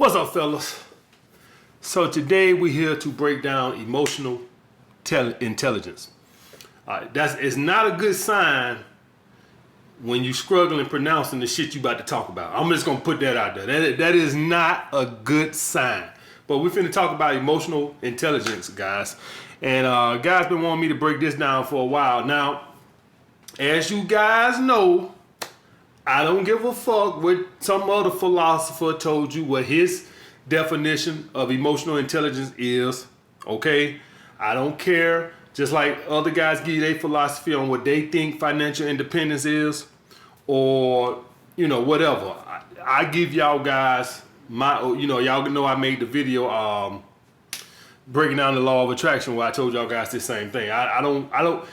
What's up, fellas? So today we're here to break down emotional intelligence. It's not a good sign when you struggling pronouncing the shit you about to talk about. I'm just gonna put that out there. That is not a good sign. But we're finna talk about emotional intelligence, guys. And guys been wanting me to break this down for a while. Now, as you guys know, I don't give a fuck what some other philosopher told you what his definition of emotional intelligence is, okay? I don't care. Just like other guys give you their philosophy on what they think financial independence is, or, whatever. I give y'all guys my, y'all know I made the video breaking down the law of attraction where I told y'all guys the same thing. I don't,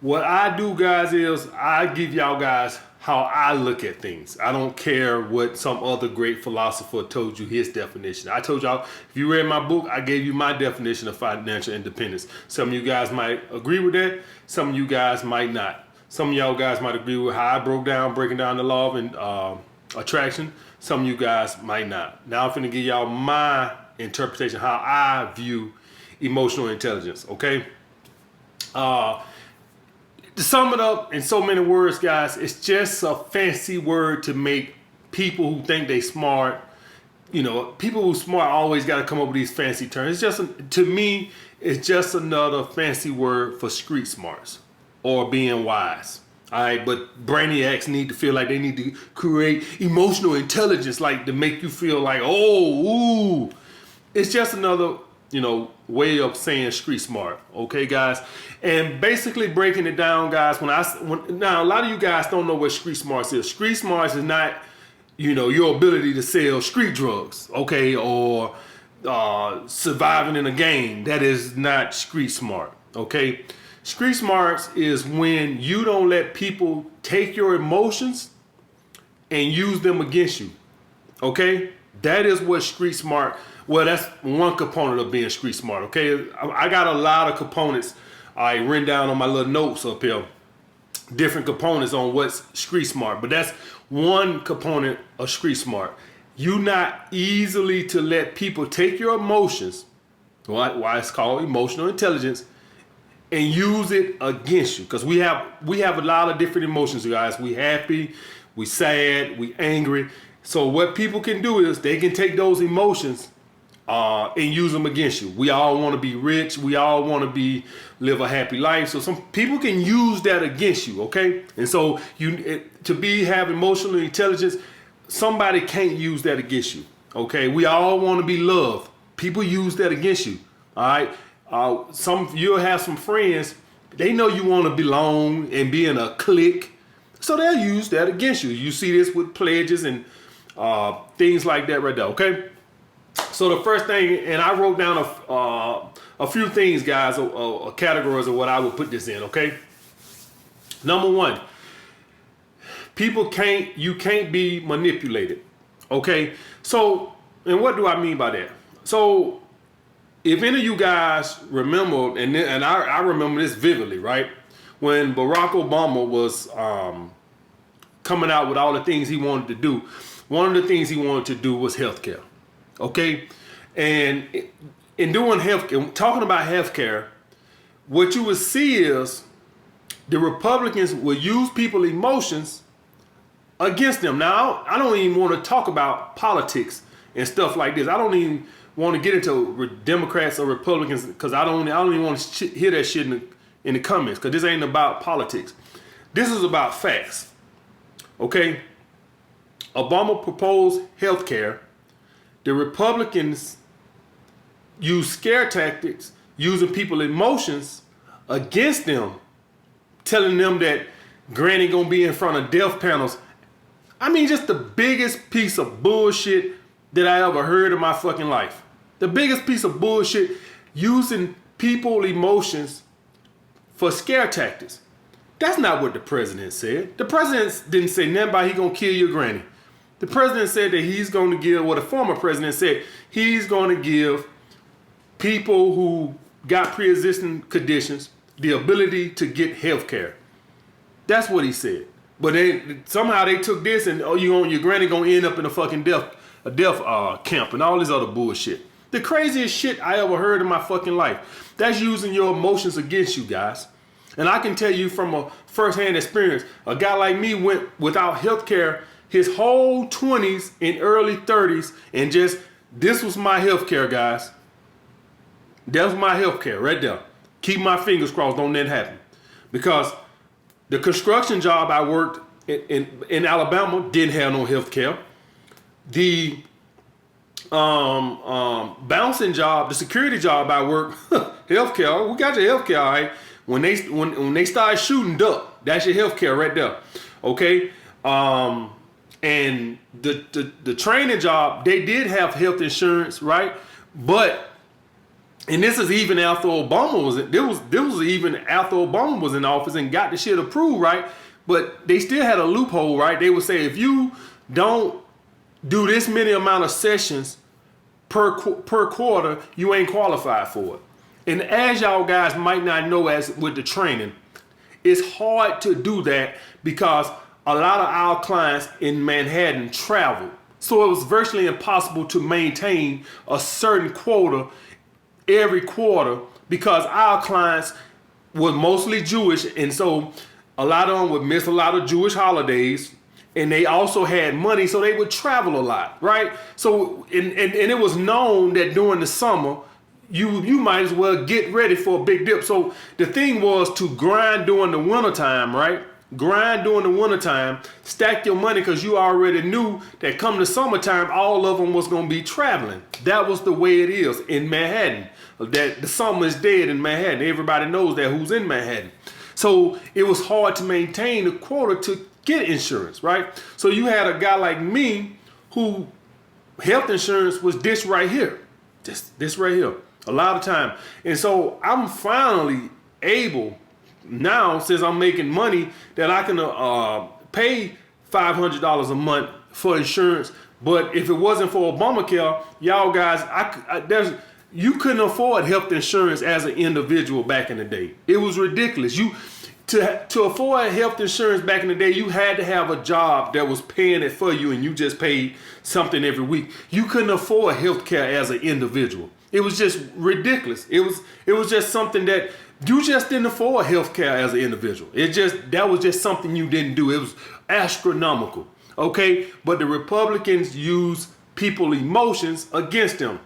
what I do, guys, is I give y'all guys how I look at things. I don't care what some other great philosopher told you his definition. I told y'all, if you read my book, I gave you my definition of financial independence. Some of you guys might agree with that. Some of you guys might not. Some of y'all guys might agree with how I breaking down the law of attraction. Some of you guys might not. Now I'm finna give y'all my interpretation, how I view emotional intelligence, okay? To sum it up in so many words, guys, it's just a fancy word to make people who think they smart, people who smart always got to come up with these fancy terms. To me, it's just another fancy word for street smarts or being wise. All right, but brainiacs need to feel like they need to create emotional intelligence, like to make you feel like, oh, ooh. It's just another way of saying street smart, okay, guys? And basically breaking it down, guys, now a lot of you guys don't know what street smarts is. Street smarts is not, your ability to sell street drugs, okay, or surviving in a game. That is not street smart, okay? Street smarts is when you don't let people take your emotions and use them against you, okay? That is what street smart. Well, that's one component of being street smart, okay? I got a lot of components I written down on my little notes up here. Different components on what's street smart, but that's one component of street smart. You not easily to let people take your emotions, why it's called emotional intelligence, and use it against you. Because we have a lot of different emotions, guys. We happy, we sad, we angry. So what people can do is they can take those emotions and use them against you. We all want to be rich. We all want to live a happy life. So some people can use that against you, okay? And so have emotional intelligence, somebody can't use that against you, okay? We all want to be loved. People use that against you, all right? You'll have some friends, they know you want to belong and be in a clique, so they'll use that against you. You see this with pledges and things like that right there, okay? So the first thing, and I wrote down a few things, guys, categories of what I would put this in, okay? Number one, you can't be manipulated, okay? So, and what do I mean by that? So, if any of you guys remember, and I remember this vividly, right? When Barack Obama was coming out with all the things he wanted to do, one of the things he wanted to do was healthcare. Okay, and in doing healthcare, talking about healthcare, what you would see is the Republicans will use people's emotions against them. Now, I don't even want to talk about politics and stuff like this. I don't even want to get into Democrats or Republicans because I don't even want to hear that shit in the comments, because this ain't about politics. This is about facts. Okay, Obama proposed healthcare. The Republicans use scare tactics, using people's emotions against them, telling them that Granny gonna be in front of death panels. I mean, just the biggest piece of bullshit that I ever heard in my fucking life. The biggest piece of bullshit, using people's emotions for scare tactics. That's not what the president said. The president didn't say nothing about he gonna kill your granny. The president said that he's going to give, the former president said, he's going to give people who got pre-existing conditions the ability to get health care. That's what he said. But somehow they took this and, your granny going to end up in a fucking death camp and all this other bullshit. The craziest shit I ever heard in my fucking life. That's using your emotions against you guys. And I can tell you from a first-hand experience, a guy like me went without health care his whole 20s and early 30s, and this was my health care, guys. That was my health care right there. Keep my fingers crossed, don't let that happen. Because the construction job I worked in Alabama didn't have no health care. The bouncing job, the security job I worked, healthcare. We got your healthcare, all right. When they start shooting, duck. That's your healthcare right there. Okay. And the training job, they did have health insurance, right? But and this is even after Obama was even after Obama was in office and got the shit approved, right? But they still had a loophole, right? They would say if you don't do this many amount of sessions per quarter, you ain't qualified for it. And as y'all guys might not know, as with the training, it's hard to do that because a lot of our clients in Manhattan travel. So it was virtually impossible to maintain a certain quota every quarter because our clients were mostly Jewish. And so a lot of them would miss a lot of Jewish holidays. And they also had money, so they would travel a lot, right? So, and it was known that during the summer, you might as well get ready for a big dip. So the thing was to grind during the wintertime, right? Grind during the wintertime, stack your money because you already knew that come the summertime, all of them was going to be traveling. That was the way it is in Manhattan. That the summer is dead in Manhattan. Everybody knows that who's in Manhattan. So it was hard to maintain the quota to get insurance, right? So you had a guy like me who health insurance was this right here. This right here. A lot of time. And so I'm finally able now, since I'm making money, that I can pay $500 a month for insurance. But if it wasn't for Obamacare, y'all guys, you couldn't afford health insurance as an individual back in the day. It was ridiculous. To afford health insurance back in the day, you had to have a job that was paying it for you and you just paid something every week. You couldn't afford health care as an individual. It was just ridiculous. It was just something that you just didn't afford health care as an individual. That was just something you didn't do. It was astronomical. Okay? But the Republicans used people's emotions against them.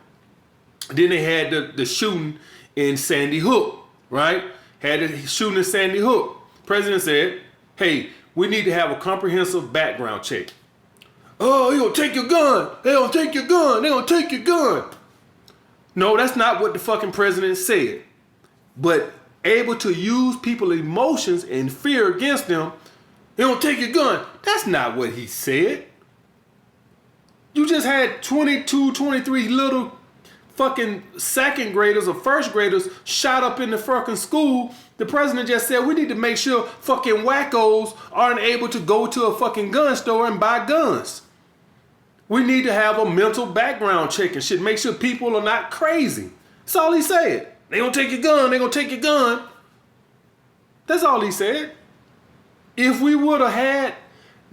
Then they had the shooting in Sandy Hook, right? Had the shooting in Sandy Hook. President said, hey, we need to have a comprehensive background check. Oh, they're going to take your gun. They're going to take your gun. They're going to take your gun. No, that's not what the fucking president said. But able to use people's emotions and fear against them, they don't take your gun. That's not what he said. You just had 22, 23 little fucking second graders or first graders shot up in the fucking school. The president just said we need to make sure fucking wackos aren't able to go to a fucking gun store and buy guns. We need to have a mental background check and shit. Make sure people are not crazy. That's all he said. They gonna take your gun. They gonna take your gun. That's all he said. If we would have had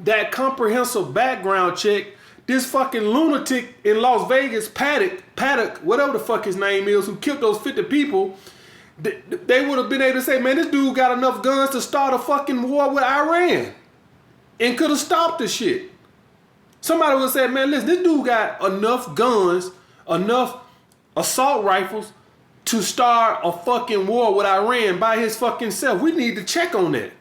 that comprehensive background check, this fucking lunatic in Las Vegas, Paddock, whatever the fuck his name is, who killed those 50 people, they would have been able to say, man, this dude got enough guns to start a fucking war with Iran and could have stopped the shit. Somebody would have said, man, listen, this dude got enough guns, enough assault rifles to start a fucking war with Iran by his fucking self. We need to check on that.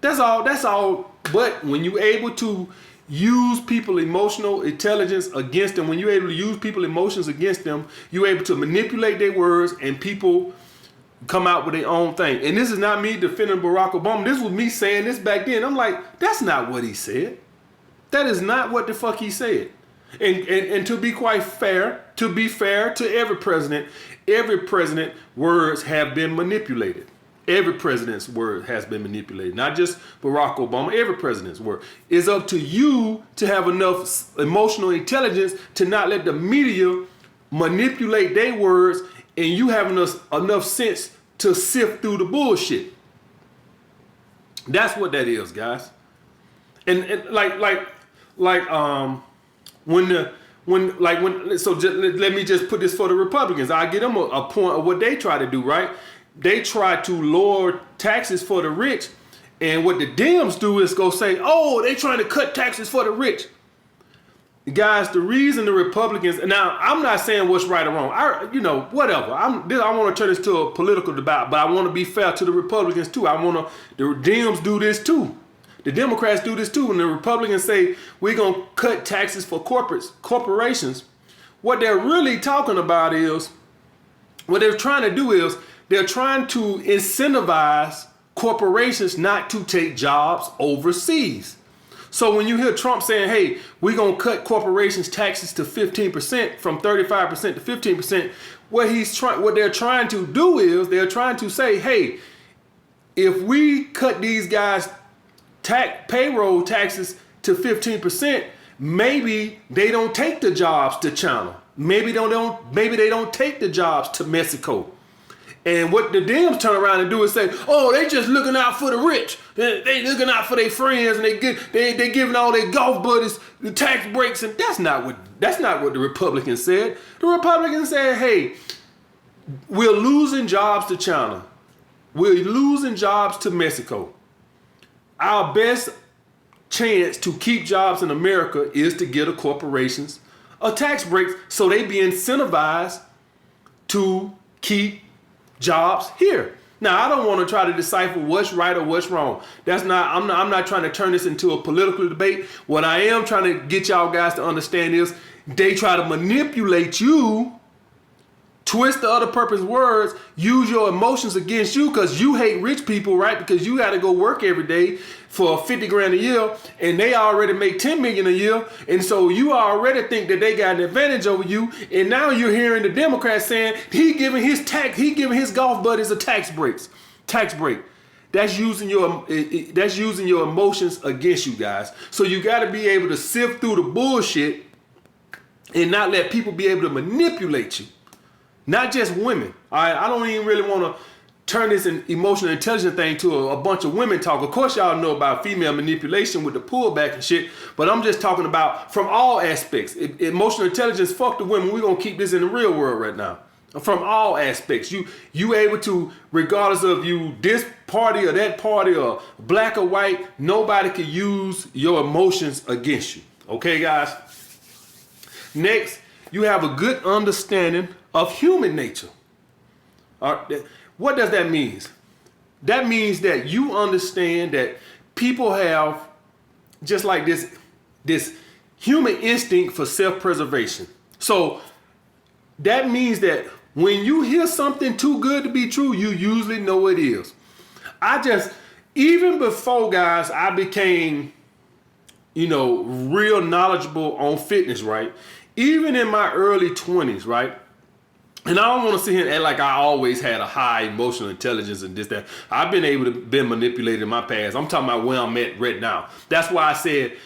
That's all. But when you're able to use people's emotional intelligence against them, when you're able to use people's emotions against them, you're able to manipulate their words and people come out with their own thing. And this is not me defending Barack Obama. This was me saying this back then. I'm like, that's not what he said. That is not what the fuck he said. And to be quite fair, to every president words have been manipulated. Every president's word has been manipulated. Not just Barack Obama, every president's word. It's up to you to have enough emotional intelligence to not let the media manipulate their words, and you have enough sense to sift through the bullshit. That's what that is, guys. And Let me just put this for the Republicans. I get them a point of what they try to do, right? They try to lower taxes for the rich, and what the Dems do is go say, oh, they trying to cut taxes for the rich. Guys, the reason the Republicans, now I'm not saying what's right or wrong. Whatever. I want to turn this to a political debate, but I want to be fair to the Republicans too. The Dems do this too. The Democrats do this too. And the Republicans say, we're going to cut taxes for corporations. What they're really talking about is, what they're trying to do is, they're trying to incentivize corporations not to take jobs overseas. So when you hear Trump saying, hey, we're going to cut corporations' taxes to 15%, from 35% to 15%, what they're trying to do is, they're trying to say, hey, if we cut these guys' payroll taxes to 15%, maybe they don't take the jobs to China. Maybe they don't take the jobs to Mexico. And what the Dems turn around and do is say, oh, they just looking out for the rich. They looking out for their friends, and they giving all their golf buddies the tax breaks. And that's not what the Republicans said. The Republicans said, hey, we're losing jobs to China. We're losing jobs to Mexico. Our best chance to keep jobs in America is to get the corporations a tax break, so they be incentivized to keep jobs here. Now, I don't want to try to decipher what's right or what's wrong. I'm not trying to turn this into a political debate. What I am trying to get y'all guys to understand is, they try to manipulate you, twist the other person's words, use your emotions against you, because you hate rich people, right? Because you got to go work every day for 50 grand a year, and they already make 10 million a year. And so you already think that they got an advantage over you. And now you're hearing the Democrats saying he giving his golf buddies a tax break. That's using your emotions against you guys. So you got to be able to sift through the bullshit and not let people be able to manipulate you. Not just women. All right, I don't even really want to turn this emotional intelligence thing to a bunch of women talk. Of course, y'all know about female manipulation with the pullback and shit, but I'm just talking about from all aspects. Emotional intelligence, fuck the women. We're going to keep this in the real world right now. From all aspects. You able to, regardless of you this party or that party or black or white, nobody can use your emotions against you. Okay, guys? Next, you have a good understanding of human nature. All right. What does that mean? That means that you understand that people have just like this human instinct for self-preservation. So that means that when you hear something too good to be true, you usually know it is. Even before, guys, I became, real knowledgeable on fitness, right? Even in my early 20s, right? And I don't want to sit here and act like I always had a high emotional intelligence and this, that. I've been able to be manipulated in my past. I'm talking about where I'm at right now. That's why I said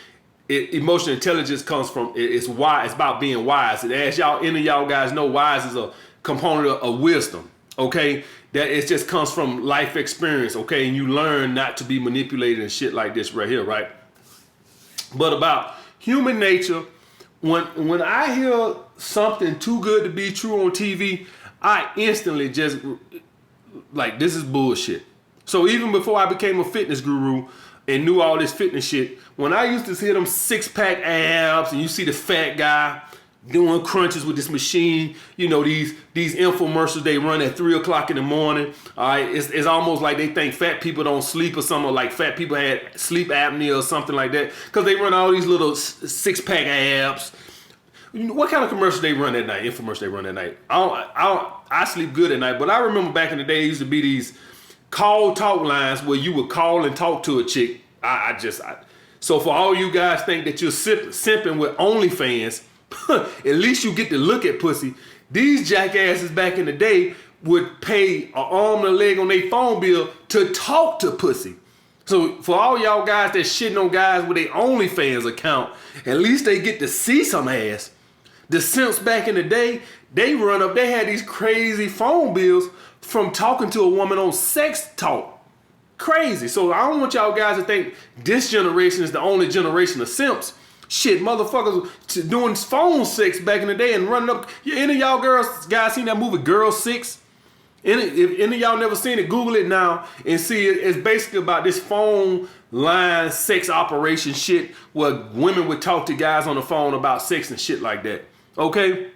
emotional intelligence comes from, it's about being wise. And as any of y'all guys know, wise is a component of wisdom, okay? That it just comes from life experience, okay? And you learn not to be manipulated and shit like this right here, right? But about human nature, when I hear something too good to be true on TV, I instantly just like, this is bullshit. So even before I became a fitness guru and knew all this fitness shit, when I used to see them 6-pack abs and you see the fat guy doing crunches with this machine, these infomercials they run at 3 o'clock in the morning. All right, it's almost like they think fat people don't sleep or something, like fat people had sleep apnea or something like that, because they run all these little 6-pack abs. What kind of commercial they run at night? Infomercial they run at night. I sleep good at night, but I remember back in the day, there used to be these call talk lines where you would call and talk to a chick. So for all you guys think that you're simping with OnlyFans, at least you get to look at pussy. These jackasses back in the day would pay an arm and a leg on their phone bill to talk to pussy. So for all y'all guys that shitting on guys with their OnlyFans account, at least they get to see some ass. The simps back in the day, they had these crazy phone bills from talking to a woman on Sex Talk. Crazy. So I don't want y'all guys to think this generation is the only generation of simps. Shit, motherfuckers doing phone sex back in the day and running up. Any of y'all guys seen that movie Girl 6? If any of y'all never seen it, Google it now and see it. It's basically about this phone line sex operation shit where women would talk to guys on the phone about sex and shit like that. Okay?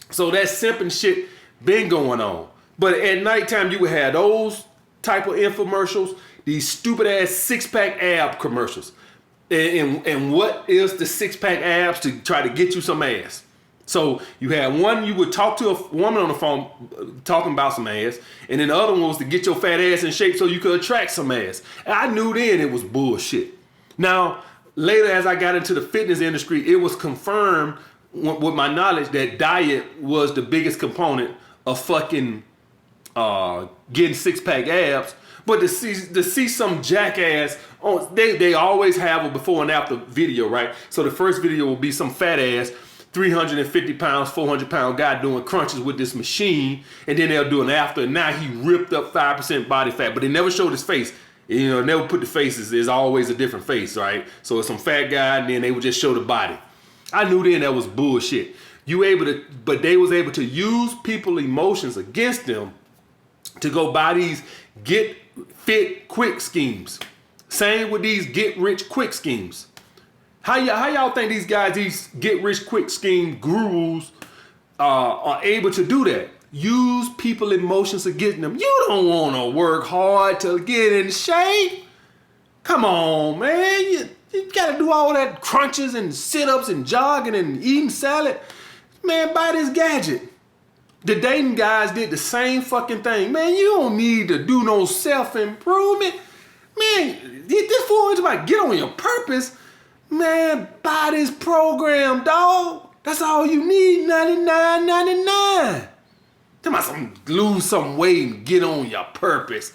So that simping shit been going on. But at nighttime, you would have those type of infomercials, these stupid ass 6-pack ab commercials. And what is the 6-pack abs to try to get you some ass? So you had one, you would talk to a woman on the phone talking about some ass, and then the other one was to get your fat ass in shape so you could attract some ass. And I knew then it was bullshit. Now, later as I got into the fitness industry, it was confirmed with my knowledge that diet was the biggest component of fucking getting 6-pack abs. But to see some jackass on, they always have a before and after video, right? So the first video will be some fat ass, 350 pounds, 400 pound guy doing crunches with this machine, and then they'll do an after, and now he ripped up 5% body fat, but they never showed his face. You know, never put the faces. There's always a different face, right? So it's some fat guy, and then they would just show the body. I knew then that was bullshit. But they was able to use people's emotions against them to go buy these get fit quick schemes. Same with these get rich quick schemes. How y'all think these guys, these get rich quick scheme gurus, are able to do that? Use people emotions against them. You don't want to work hard to get in shape. Come on, man. You got to do all that crunches and sit-ups and jogging and eating salad. Man, buy this gadget. The dating guys did the same fucking thing. Man, you don't need to do no self-improvement. Man, this fool is about get on your purpose. Man, buy this program, dog. That's all you need, $99.99. Tell me some lose some weight and get on your purpose.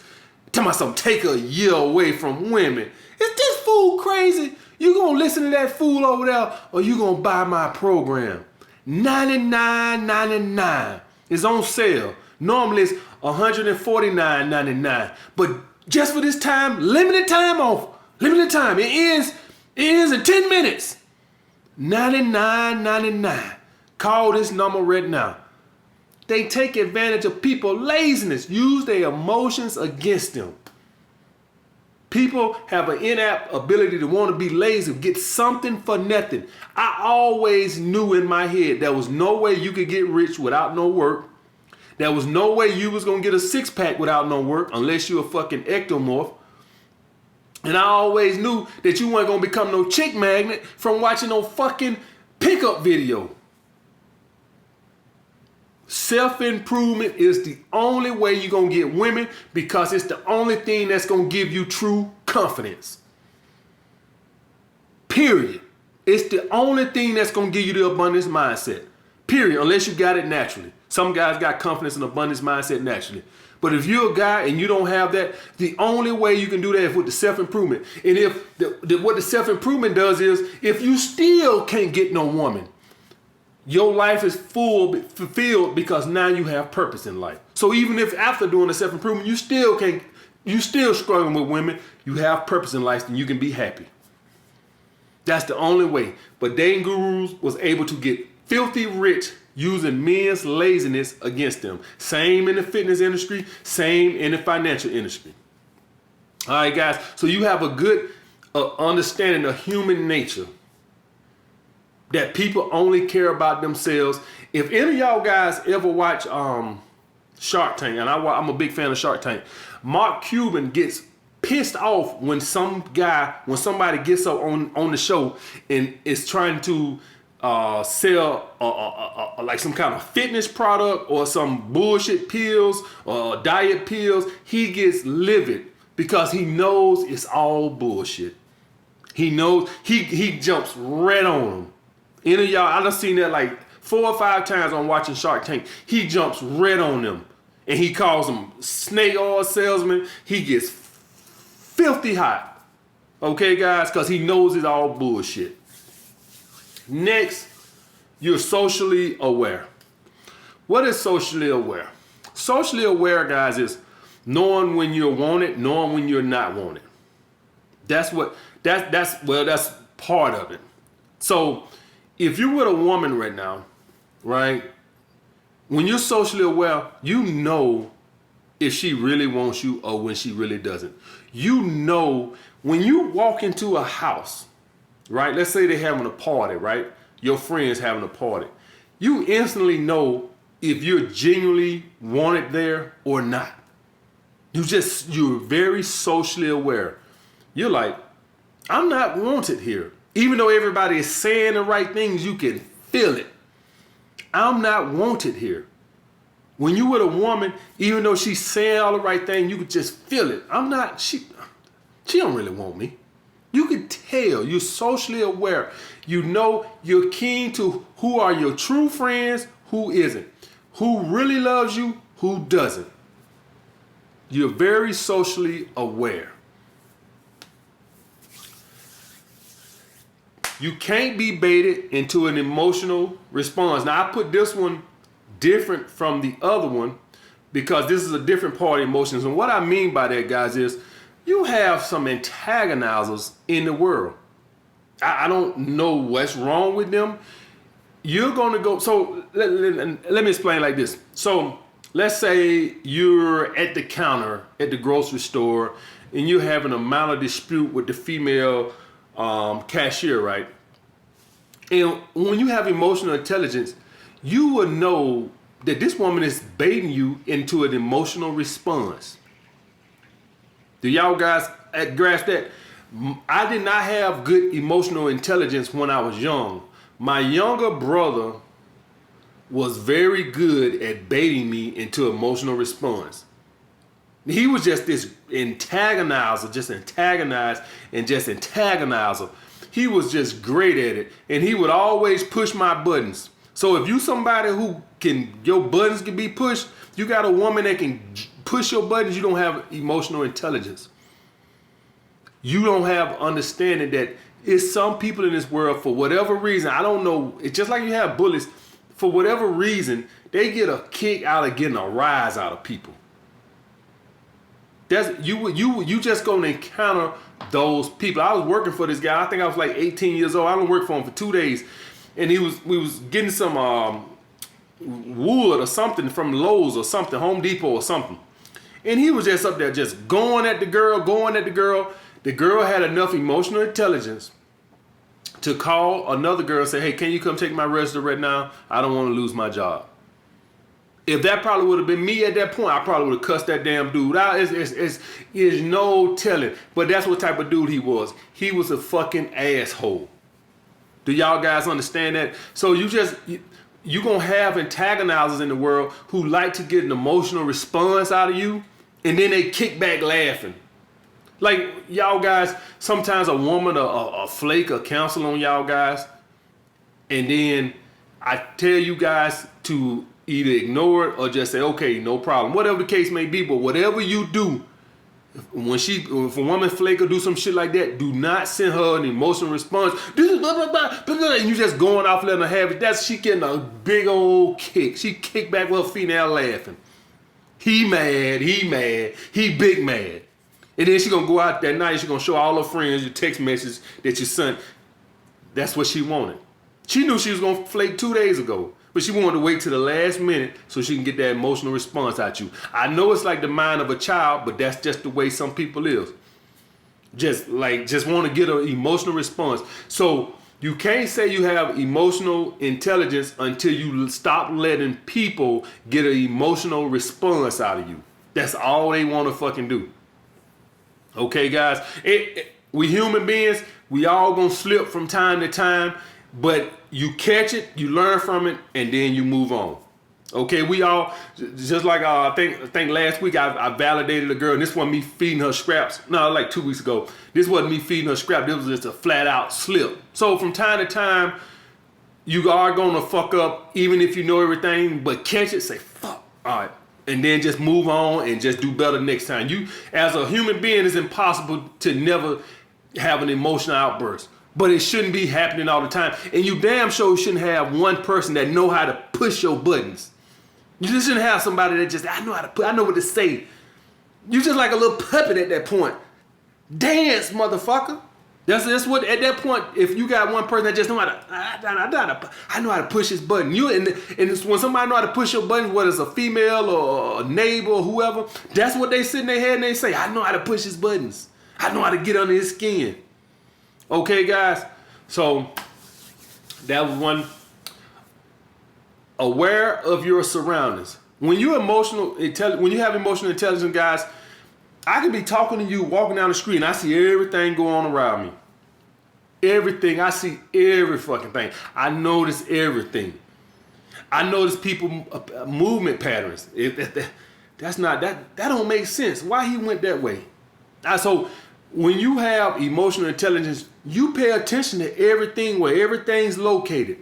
Tell me some take a year away from women. Is this fool crazy? You gonna listen to that fool over there, or you gonna buy my program? $99.99. It's on sale. Normally it's $149.99. But just for this time, limited time off. Limited time. It ends in 10 minutes. $99.99. Call this number right now. They take advantage of people's laziness. Use their emotions against them. People have an inapt ability to want to be lazy, get something for nothing. I always knew in my head there was no way you could get rich without no work. There was no way you was going to get a 6-pack without no work unless you a fucking ectomorph. And I always knew that you weren't going to become no chick magnet from watching no fucking pickup video. Self-improvement is the only way you're going to get women, because it's the only thing that's going to give you true confidence. Period. It's the only thing that's going to give you the abundance mindset. Period. Unless you got it naturally. Some guys got confidence and abundance mindset naturally. But if you're a guy and you don't have that, the only way you can do that is with the self-improvement. And if what the self-improvement does is, if you still can't get no woman, your life is fulfilled because now you have purpose in life. So even if after doing the self-improvement, you still struggling with women, you have purpose in life and you can be happy. That's the only way. But dating gurus was able to get filthy rich using men's laziness against them. Same in the fitness industry, same in the financial industry. All right, guys. So you have a good understanding of human nature. That people only care about themselves. If any of y'all guys ever watch Shark Tank, and I'm a big fan of Shark Tank, Mark Cuban gets pissed off when somebody gets up on the show and is trying to sell like some kind of fitness product or some bullshit pills or diet pills. He gets livid because he knows it's all bullshit. He knows, he jumps right on them. Any of y'all, I done seen that like 4 or 5 times on watching Shark Tank. He jumps right on them. And he calls them snake oil salesman. He gets filthy hot. Okay, guys? Because he knows it's all bullshit. Next, you're socially aware. What is socially aware? Socially aware, guys, is knowing when you're wanted, knowing when you're not wanted. That's part of it. So if you're with a woman right now, right, when you're socially aware, you know if she really wants you or when she really doesn't. You know when you walk into a house, right? Let's say they're having a party, right? Your friend's having a party. You instantly know if you're genuinely wanted there or not. You're very socially aware. You're like, I'm not wanted here. Even though everybody is saying the right things, you can feel it. I'm not wanted here. When you with a woman, even though she's saying all the right things, you could just feel it. She don't really want me. You can tell, you're socially aware. You know, you're keen to who are your true friends, who isn't. Who really loves you, who doesn't. You're very socially aware. You can't be baited into an emotional response. Now, I put this one different from the other one because this is a different part of emotions. And what I mean by that, guys, is you have some antagonizers in the world. I don't know what's wrong with them. You're going to go. So let me explain like this. So let's say you're at the counter at the grocery store and you're having a minor dispute with the female cashier, right? And when you have emotional intelligence, you will know that this woman is baiting you into an emotional response. Do y'all guys grasp that? I did not have good emotional intelligence when I was young. My younger brother was very good at baiting me into emotional response. He was just this antagonizer, just antagonize and just antagonizer. He was just great at it. And he would always push my buttons. So if you somebody who your buttons can be pushed, you got a woman that can push your buttons, you don't have emotional intelligence. You don't have understanding that it's some people in this world, for whatever reason, I don't know, it's just like you have bullies, for whatever reason, they get a kick out of getting a rise out of people. You just gonna encounter those people. I was working for this guy. I think I was like 18 years old. I didn't work for him for 2 days, and we was getting some wood or something from Lowe's or something, Home Depot or something, and he was just up there just going at the girl. The girl had enough emotional intelligence to call another girl and say, "Hey, can you come take my register right now? I don't want to lose my job." If that probably would have been me at that point, I probably would have cussed that damn dude out. It's no telling. But that's what type of dude he was. He was a fucking asshole. Do y'all guys understand that? So you're going to have antagonizers in the world who like to get an emotional response out of you, and then they kick back laughing. Like, y'all guys, sometimes a woman a flake or cancel on y'all guys, and then I tell you guys to either ignore it or just say, okay, no problem. Whatever the case may be, but whatever you do, if a woman flake or do some shit like that, do not send her an emotional response. This is blah, blah, blah, blah, blah, and you just going off letting her have it. She getting a big old kick. She kicked back with her feet now laughing. He mad, he big mad. And then she gonna go out that night, she gonna show all her friends your text message that you sent. That's what she wanted. She knew she was gonna flake 2 days ago, but she wanted to wait till the last minute so she can get that emotional response out you. I know it's like the mind of a child, but that's just the way some people is. Just want to get an emotional response. So you can't say you have emotional intelligence until you stop letting people get an emotional response out of you. That's all they want to fucking do. Okay, guys? We human beings, we all gonna slip from time to time, but you catch it, you learn from it, and then you move on. Okay, we all, just like I think last week I validated a girl, and this wasn't me feeding her scraps. No, like 2 weeks ago. This wasn't me feeding her scraps. This was just a flat out slip. So from time to time, you are gonna fuck up, even if you know everything, but catch it, say, fuck, all right. And then just move on and just do better next time. You, as a human being, it's impossible to never have an emotional outburst. But it shouldn't be happening all the time. And you damn sure shouldn't have one person that know how to push your buttons. You just shouldn't have somebody that just, I know what to say. You just like a little puppet at that point. Dance, motherfucker. That's what at that point. If you got one person that just know how to, I know how to push his button. And it's when somebody know how to push your buttons, whether it's a female or a neighbor or whoever, that's what they sit in their head and they say, I know how to push his buttons. I know how to get under his skin. Okay, guys. So that was one. Aware of your surroundings. When you when you have emotional intelligence, guys, I can be talking to you, walking down the street, and I see everything going on around me. Everything. I see every fucking thing. I notice everything. I notice people movement patterns. That don't make sense. Why he went that way? So when you have emotional intelligence, you pay attention to everything, where everything's located.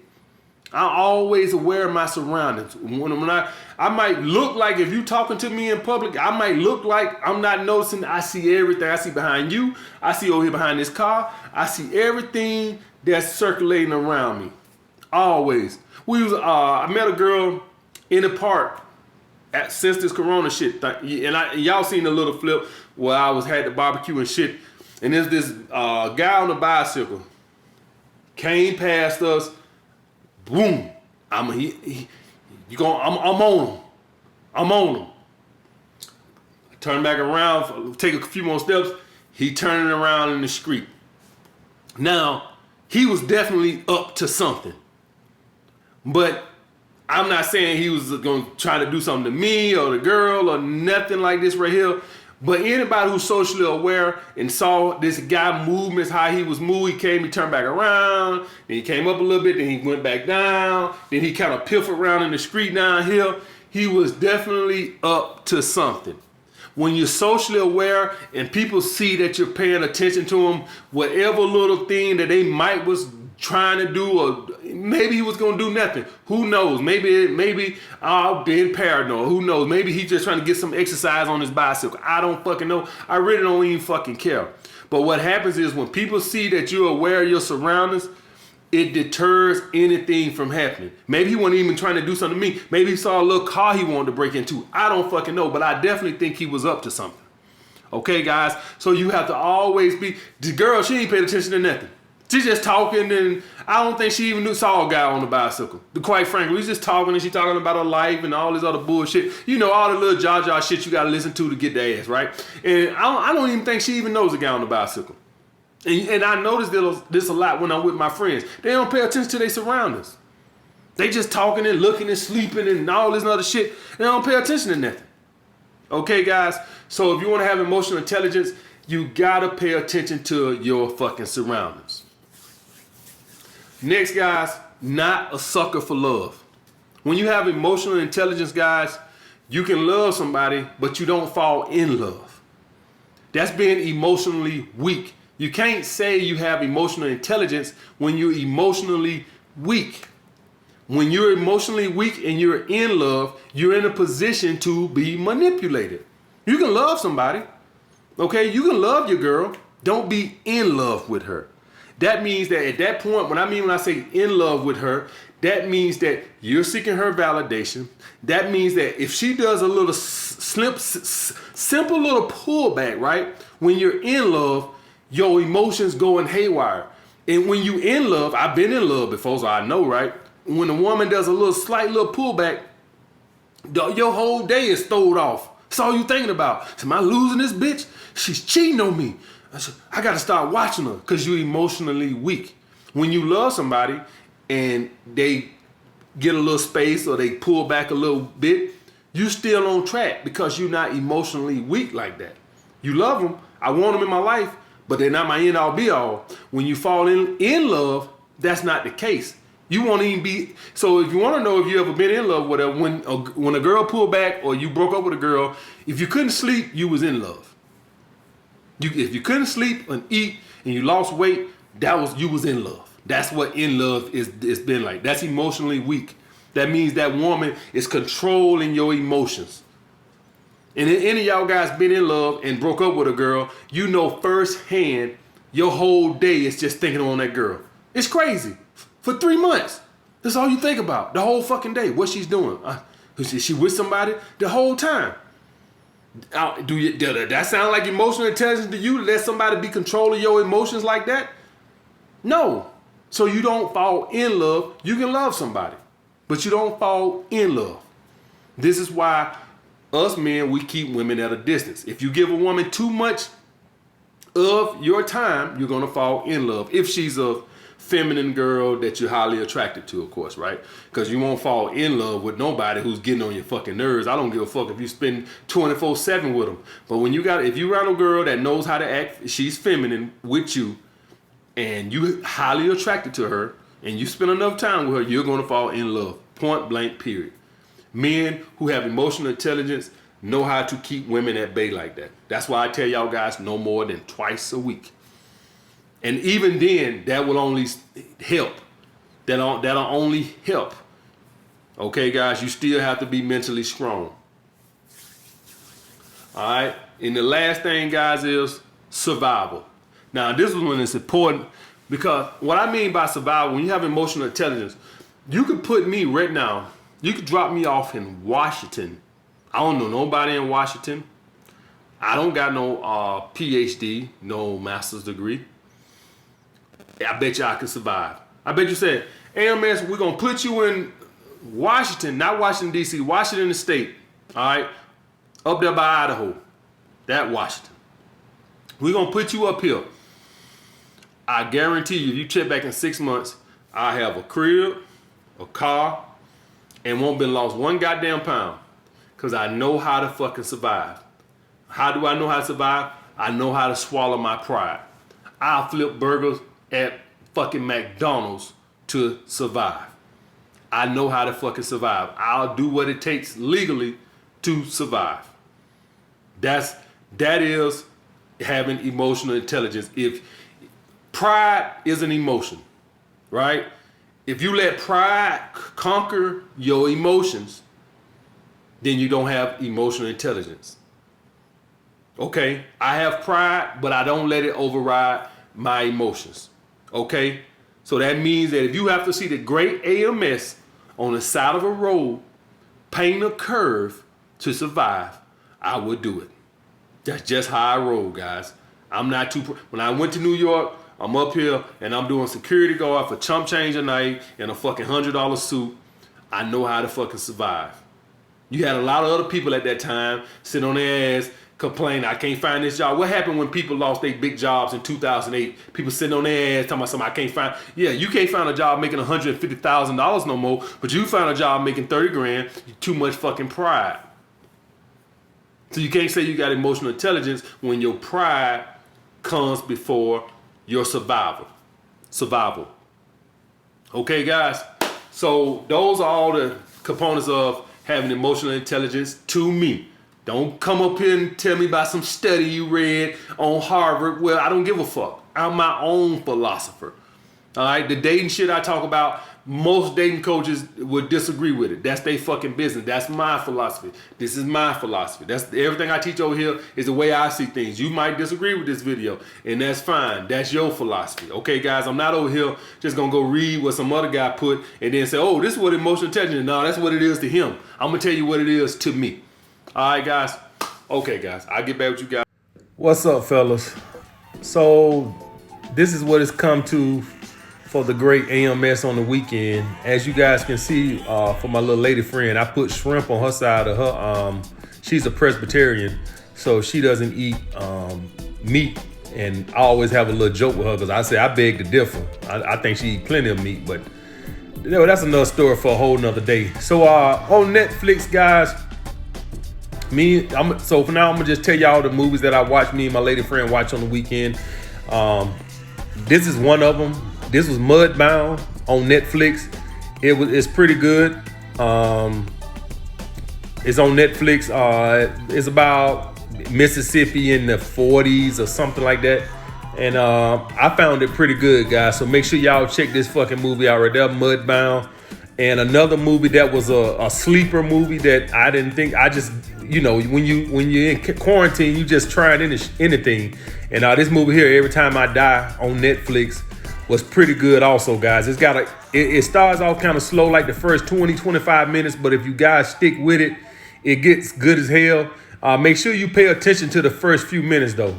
I'm always aware of my surroundings. When I might look like, if you talking to me in public, I might look like I'm not noticing. I see everything. I see behind you. I see over here behind this car. I see everything that's circulating around me. Always. I met a girl in the park since this Corona shit, and y'all seen the little flip where I had the barbecue and shit, and there's this guy on a bicycle came past us. Boom! I'm on him. I'm on him. I turn back around, take a few more steps. He turning around in the street. Now, he was definitely up to something. But I'm not saying he was going to try to do something to me or the girl or nothing like this right here. But anybody who's socially aware and saw this guy movements, how he was moving, he turned back around, then he came up a little bit, then he went back down, then he kind of piffed around in the street down here. He was definitely up to something. When you're socially aware and people see that you're paying attention to them, whatever little thing that they might was trying to do, or maybe he was gonna do nothing. Who knows? Maybe being paranoid. Who knows? Maybe he's just trying to get some exercise on his bicycle. I don't fucking know. I really don't even fucking care. But what happens is when people see that you're aware of your surroundings, it deters anything from happening. Maybe he wasn't even trying to do something to me. Maybe he saw a little car he wanted to break into. I don't fucking know, but I definitely think he was up to something. Okay, guys? So you have to always be, the girl, she ain't paid attention to nothing. She's just talking, and I don't think she even saw a guy on the bicycle. Quite frankly, we just talking, and she talking about her life and all this other bullshit. You know, all the little jaw shit you got to listen to get the ass, right? And I don't even think she even knows a guy on the bicycle. And I notice this a lot when I'm with my friends. They don't pay attention to their surroundings. They just talking and looking and sleeping and all this other shit. They don't pay attention to nothing. Okay, guys? So if you want to have emotional intelligence, you got to pay attention to your fucking surroundings. Next, guys, not a sucker for love. When you have emotional intelligence, guys, you can love somebody, but you don't fall in love. That's being emotionally weak. You can't say you have emotional intelligence when you're emotionally weak. When you're emotionally weak and you're in love, you're in a position to be manipulated. You can love somebody, okay? You can love your girl. Don't be in love with her. That means that at that point, when I say in love with her, that means that you're seeking her validation. That means that if she does a little simple little pullback, right? When you're in love, your emotions going haywire. And when you in love, I've been in love before, so I know, right? When a woman does a slight little pullback, your whole day is throwed off. That's all you thinking about. Am I losing this bitch? She's cheating on me. I got to start watching her because you're emotionally weak. When you love somebody and they get a little space or they pull back a little bit, you still on track because you're not emotionally weak like that. You love them. I want them in my life, but they're not my end all be all. When you fall in love, that's not the case. You won't even be. So if you want to know if you ever been in love with her, when a girl pulled back or you broke up with a girl, if you couldn't sleep, you was in love. If you couldn't sleep and eat and you lost weight, you was in love. That's what in love is been like. That's emotionally weak. That means that woman is controlling your emotions. And if any of y'all guys been in love and broke up with a girl, you know firsthand your whole day is just thinking on that girl. It's crazy. For 3 months, that's all you think about the whole fucking day. What she's doing. Is she with somebody the whole time? Does that sound like emotional intelligence to you? To let somebody be controlling your emotions like that? No. So you don't fall in love. You can love somebody, but you don't fall in love. This is why us men, we keep women at a distance. If you give a woman too much of your time, you're going to fall in love. If she's a feminine girl that you're highly attracted to, of course, right? Because you won't fall in love with nobody who's getting on your fucking nerves. I don't give a fuck if you spend 24/7 with them. But if you around a girl that knows how to act, she's feminine with you, and you highly attracted to her, and you spend enough time with her, you're going to fall in love. Point blank, period. Men who have emotional intelligence know how to keep women at bay like that. That's why I tell y'all guys no more than twice a week. And even then, that will only help. That'll only help. Okay, guys, you still have to be mentally strong. All right? And the last thing, guys, is survival. Now, this one is important because what I mean by survival, when you have emotional intelligence, you could put me right now, you could drop me off in Washington. I don't know nobody in Washington. I don't got no PhD, no master's degree. I bet you I can survive. I bet you said, AMS, we're going to put you in Washington, not Washington, D.C., Washington the state, all right, up there by Idaho, that Washington. We're going to put you up here. I guarantee you, if you check back in 6 months, I have a crib, a car, and won't been lost one goddamn pound because I know how to fucking survive. How do I know how to survive? I know how to swallow my pride. I'll flip burgers at fucking McDonald's to survive. I know how to fucking survive. I'll do what it takes legally to survive. That is having emotional intelligence. If pride is an emotion, right? If you let pride conquer your emotions, then you don't have emotional intelligence. Okay, I have pride, but I don't let it override my emotions. Okay, so that means that if you have to see the great AMS on the side of a road, paint a curve to survive, I would do it. That's just how I roll, guys. I'm not too. When I went to New York, I'm up here and I'm doing security guard for chump change a night in a fucking $100 suit. I know how to fucking survive. You had a lot of other people at that time sitting on their ass complaining, I can't find this job. What happened when people lost their big jobs in 2008? People sitting on their ass talking about something, I can't find. Yeah, you can't find a job making $150,000 no more, but you found a job making 30 grand. Too much fucking pride. So you can't say you got emotional intelligence when your pride comes before your survival. Okay, guys? So those are all the components of having emotional intelligence to me. Don't come up here and tell me about some study you read on Harvard. Well, I don't give a fuck. I'm my own philosopher. All right? The dating shit I talk about, most dating coaches would disagree with it. That's their fucking business. That's my philosophy. This is my philosophy. That's everything I teach over here is the way I see things. You might disagree with this video, and that's fine. That's your philosophy. Okay, guys? I'm not over here just going to go read what some other guy put and then say, oh, this is what emotional intelligence is. No, that's what it is to him. I'm going to tell you what it is to me. All right, guys. Okay, guys. I'll get back with you guys. What's up, fellas? So this is what it's come to for the great AMS on the weekend. As you guys can see, for my little lady friend, I put shrimp on her side of her. She's a Presbyterian, so she doesn't eat meat. And I always have a little joke with her because I say I beg to differ. I think she eat plenty of meat, but that's another story for a whole nother day. So on Netflix, guys, so for now, I'm gonna just tell y'all the movies that I watched. Me and my lady friend watched on the weekend. This is one of them. This was Mudbound on Netflix. It's pretty good. It's on Netflix. It's about Mississippi in the 40s or something like that. And I found it pretty good, guys. So make sure y'all check this fucking movie out right there, Mudbound. And another movie that was a sleeper movie that I didn't think, when you're in quarantine, you just trying anything. And this movie here, Every Time I Die on Netflix, was pretty good also, guys. It starts off kind of slow like the first 20, 25 minutes, but if you guys stick with it, it gets good as hell. Make sure you pay attention to the first few minutes though.